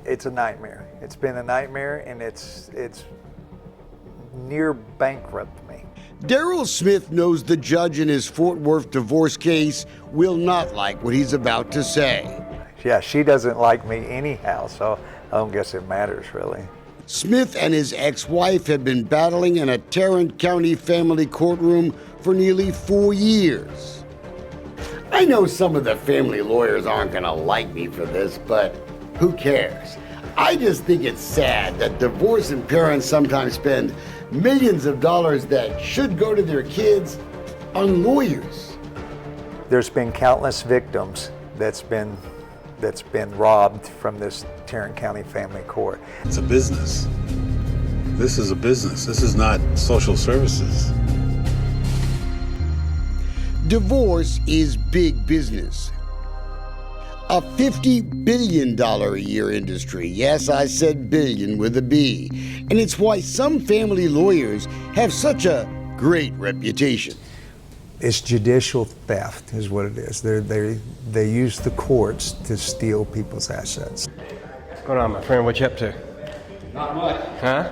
It's a nightmare. It's been a nightmare, and it's near bankrupt me. Daryl Smith knows the judge in his Fort Worth divorce case will not like what he's about to say. Yeah, she doesn't like me anyhow, so I don't guess it matters really. Smith and his ex-wife have been battling in a Tarrant County family courtroom for nearly 4 years. I know some of the family lawyers aren't gonna like me for this, but who cares? I just think it's sad that divorcing parents sometimes spend millions of dollars that should go to their kids on lawyers. There's been countless victims that's been robbed from this Tarrant County Family Court. It's a business. This is a business. This is not social services. Divorce is big business. A $50 billion a year industry. Yes, I said billion with a B. And it's why some family lawyers have such a great reputation. It's judicial theft is what it is. They use the courts to steal people's assets. What's going on, my friend? What you up to? Not much. Huh?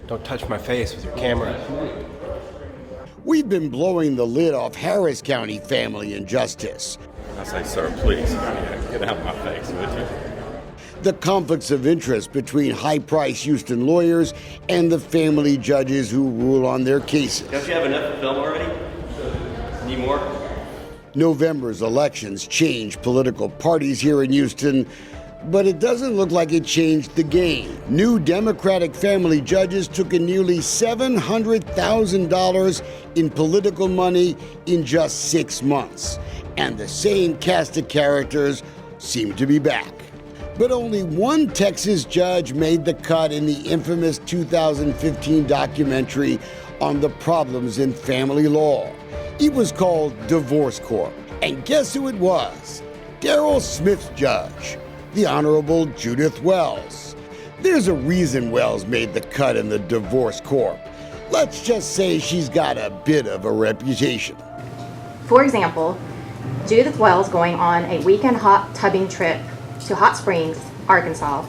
Don't touch my face with your camera. We've been blowing the lid off Harris County family injustice. I say, sir, please, get out of my face, would you? The conflicts of interest between high-priced Houston lawyers and the family judges who rule on their cases. Don't you have enough film already? Need more? November's elections changed political parties here in Houston, but it doesn't look like it changed the game. New Democratic family judges took in nearly $700,000 in political money in just 6 months. And the same cast of characters seem to be back. But only one Texas judge made the cut in the infamous 2015 documentary on the problems in family law. It was called Divorce Court. And guess who it was? Daryl Smith's judge, the Honorable Judith Wells. There's a reason Wells made the cut in the Divorce Court. Let's just say she's got a bit of a reputation. For example, Judith Wells going on a weekend hot tubbing trip to Hot Springs, Arkansas.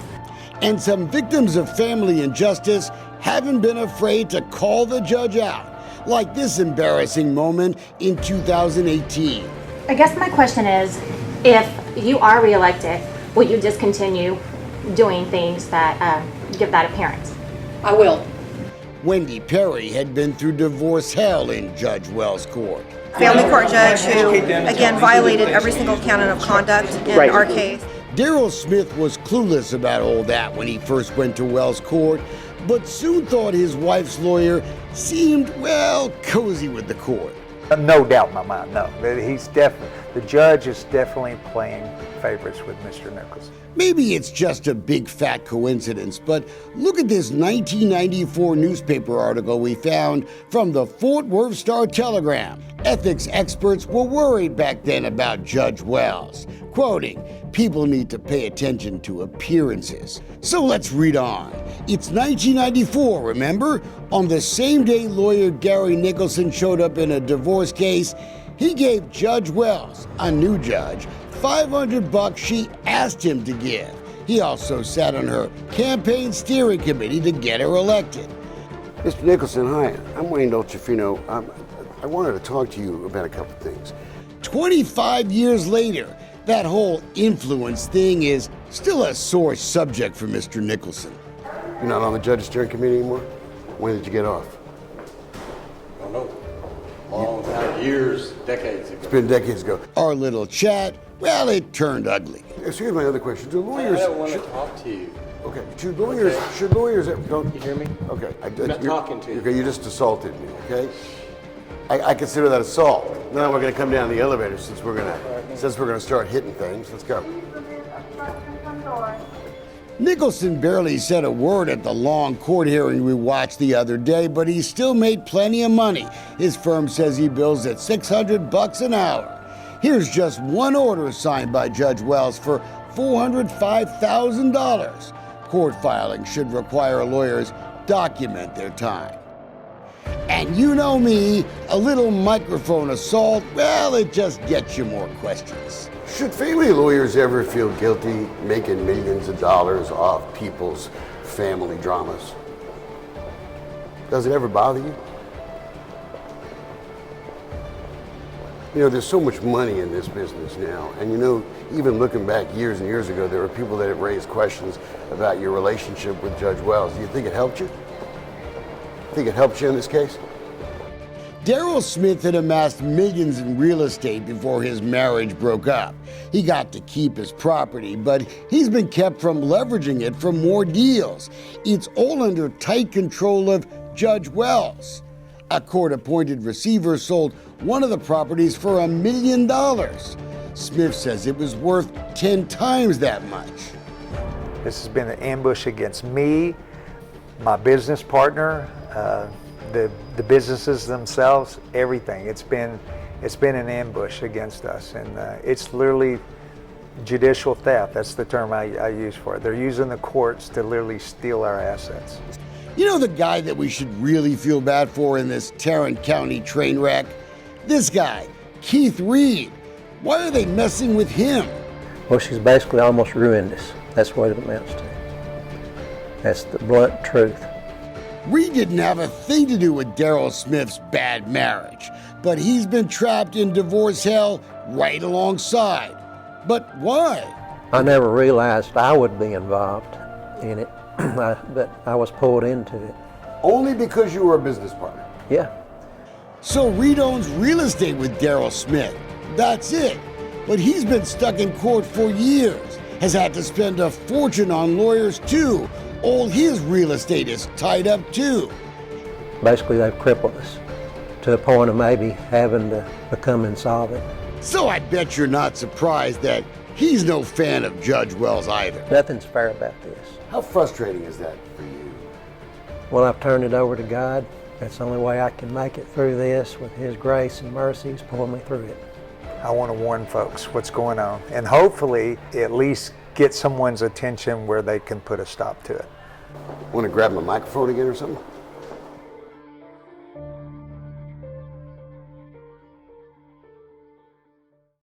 And some victims of family injustice haven't been afraid to call the judge out, like this embarrassing moment in 2018. I guess my question is, if you are reelected, will you discontinue doing things that give that appearance? I will. Wendy Perry had been through divorce hell in Judge Wells' court. Family court judge who, again, violated every single canon of conduct in our case. Daryl Smith was clueless about all that when he first went to Wells' court, but soon thought his wife's lawyer seemed, well, cozy with the court. No doubt in my mind, no. The judge is definitely playing favorites with Mr. Nicholson. Maybe it's just a big fat coincidence, but look at this 1994 newspaper article we found from the Fort Worth Star-Telegram. Ethics experts were worried back then about Judge Wells. Quoting, "People need to pay attention to appearances." So let's read on. It's 1994, remember? On the same day lawyer Gary Nicholson showed up in a divorce case, he gave Judge Wells, a new judge, $500 she asked him to give. He also sat on her campaign steering committee to get her elected. Mr. Nicholson, hi. I'm Wayne Dolcefino. I wanted to talk to you about a couple things. 25 years later, that whole influence thing is still a sore subject for Mr. Nicholson. You're not on the judge's steering committee anymore? When did you get off? I don't know. Long time, years, decades ago. It's been decades ago. Our little chat, well, it turned ugly. So here's my other question. Do lawyers... I don't want to talk to you. Okay. Should lawyers don't... You hear me? Okay. I'm not talking to you. Okay, you just assaulted me, okay? I consider that assault. Now we're going to come down the elevator since we're going to start hitting things. Let's go. Nicholson barely said a word at the long court hearing we watched the other day, but he still made plenty of money. His firm says he bills at $600 an hour. Here's just one order signed by Judge Wells for $405,000. Court filing should require lawyers document their time. And And you know me, a little microphone assault, well, it just gets you more questions. Should family lawyers ever feel guilty making millions of dollars off people's family dramas? Does it ever bother you? You know, there's so much money in this business now, and you know, even looking back years and years ago, there were people that have raised questions about your relationship with Judge Wells. Do you think it helped you? Think it helped you in this case? Darrell Smith had amassed millions in real estate before his marriage broke up. He got to keep his property, but he's been kept from leveraging it for more deals. It's all under tight control of Judge Wells. A court-appointed receiver sold one of the properties for $1 million. Smith says it was worth 10 times that much. This has been an ambush against me, my business partner, the businesses themselves, everything. It's been an ambush against us, and it's literally judicial theft. That's the term I use for it. They're using the courts to literally steal our assets. You know the guy that we should really feel bad for in this Tarrant County train wreck? This guy, Keith Reed. Why are they messing with him? Well, she's basically almost ruined us. That's what it amounts to. That's the blunt truth. Reed didn't have a thing to do with Darrell Smith's bad marriage, but he's been trapped in divorce hell right alongside. But why? I never realized I would be involved in it, but I was pulled into it. Only because you were a business partner. Yeah. So Reed owns real estate with Darrell Smith. That's it. But he's been stuck in court for years, has had to spend a fortune on lawyers too. All his real estate is tied up too. Basically, they've crippled us to the point of maybe having to become insolvent. So I bet you're not surprised that he's no fan of Judge Wells either. Nothing's fair about this. How frustrating is that for you? Well, I've turned it over to God. That's the only way I can make it through this. With His grace and mercy, He's pulling me through it. I want to warn folks what's going on, and hopefully at least get someone's attention where they can put a stop to it. Want to grab my microphone again or something?